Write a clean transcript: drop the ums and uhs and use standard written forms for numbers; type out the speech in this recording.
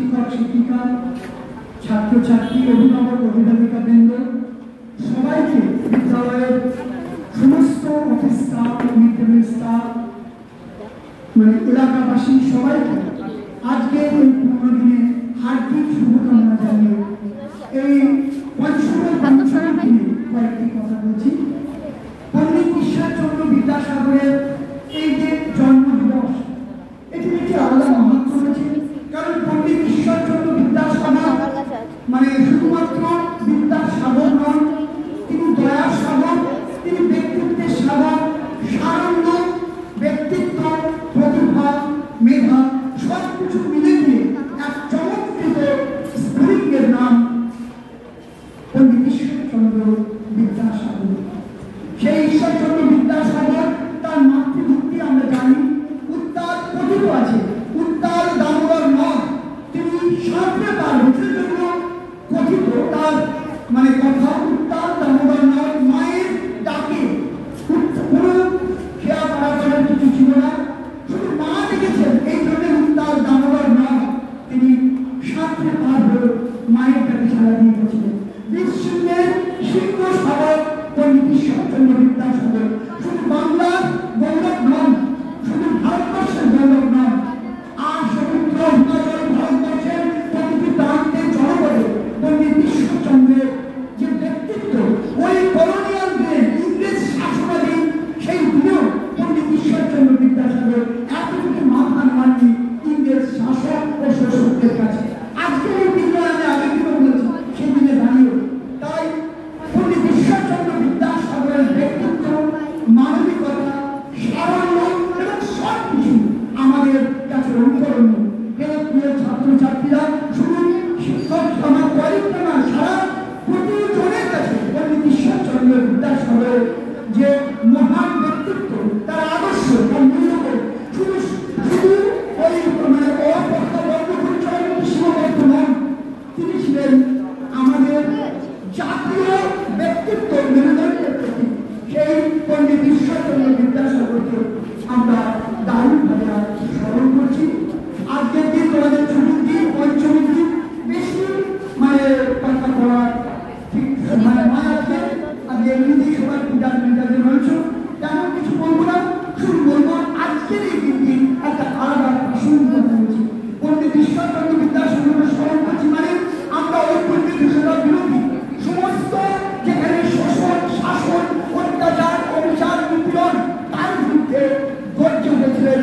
শিক্ষক শিক্ষিকা, ছাত্রছাত্রী, অভিভাবক অভিভাবিকা বৃন্দ সবাইকে, বিদ্যালয়ের সমস্ত office staff, mid day meal staff, মানে এলাকাবাসী সবাইকে আজকে এই পুরনো দিনে হার্দিক শুভকামনা জানিয়ে এই পঞ্চমের দিনে কয়েকটি কথা বলছি। পণ্ডিত ঈশ্বরচন্দ্র বিদ্যাসাগরের এই যে জন্মদিবস, এটির একটি আলাদা মাহাত্ম্য রয়েছে। কারণ পণ্ডিত ঈশ্বরচন্দ্র বিদ্যাসাগর মানে শুধুমাত্র বিদ্যাসাগর নন, তিনি দয়ার সাগর, তিনি ব্যক্তিত্বের সাগর, সারণ্য, ব্যক্তিত্ব, প্রতিভা, মেধা সবকিছু মিলে নিয়ে এক চমৎকৃত স্ফুলিঙ্গের নাম পণ্ডিত ঈশ্বরচন্দ্র বিদ্যাসাগর। সেই ঈশ্বরচন্দ্র বিদ্যাসাগর তার মাতৃভক্তি আমরা জানি, উত্তাল কথিত আছে, উত্তাল দামোদর নদ তিনি সাঁতরে পার হয়েছেন জন্য কথিত, তার মানে কথা উত্তাল দামোদর নদ মায়ের ডাকে কোনো খেয়া পাড়া করার কিছু ছিল না, শুধু মা দেখেছেন এই ধরনের উত্তাল দামোদর নদ তিনি সাঁতরে পার হয়ে মায়ের ডাকে সাড়া দিয়ে গেছিলেন। বিশ্বদের সিংহ সাগর পণ্ডিত ঈশ্বরচন্দ্র বিদ্যাসাগর শুধু বাংলার গৌরব নন, শুধু ভারতবর্ষের গৌরব নন, আর সমুদ্র হিমাচল ভারতবর্ষের প্রতিটি প্রান্তে জনপদে পণ্ডিত ঈশ্বরচন্দ্রের যে ব্যক্তিত্ব, ওই কলোনিয়াল দিনে ইংরেজ শাসনাধীন সেই দিনেও পণ্ডিত ঈশ্বরচন্দ্র বিদ্যাসাগর এতটুকু মাথা নামাননি ইংরেজ শাসক ও শোষকদের কাছে। আজকে এই দিনে আমি আগের দিনে বলেছি, সেই দিনে দাঁড়িয়ে তাই পণ্ডিত ঈশ্বরচন্দ্র বিদ্যাসাগরের ব্যক্তিত্ব, মানবিকতা, সারণ্য এবং সবকিছু আমাদের কাছে অনুকরণীয়। প্রিয় ছাত্রছাত্রীরা, শুধু শিক্ষক আমার কয়েকটা না, সারা প্রতিজনের কাছে পণ্ডিত ঈশ্বরচন্দ্র বিদ্যাসাগরের যে মহান ব্যক্তিত্ব, তার আদর্শ, তার মূল্যবোধ শুধু শুধু ওই মানে অপরিচয় সীমাবদ্ধ নন, তিনি ছিলেন আমাদের জাতীয় ব্যক্তিত্ব, মেরুদণ্ডের প্রতি। সেই পণ্ডিত ঈশ্বরচন্দ্র বিদ্যাসাগরকে আমরা দারুণভাবে স্মরণ করছি। আজকের দিন তোমাদের ছুটির দিন, পঞ্চমীর দিন, বেশি মানে কথা বলার ঠিক মানে মায় আছে। আজকে এমনিতেই সবার পূজার মেজাজে রয়েছে, তেমন কিছু বলবো না, শুধু বলবো আজকের এই দিনটি একটা আলাদা প্রাসঙ্গিক হয়েছে। পণ্ডিত ঈশ্বরচন্দ্র বিদ্যাসাগরকে স্মরণ করছি মানে আমরা ঐক্যের বিরোধী, সমস্ত যেখানে শোষণ, শাসন, অত্যাচার, অবিচার, নিপীড়ন, তার বিরুদ্ধে গর্জে উঠেছিলেন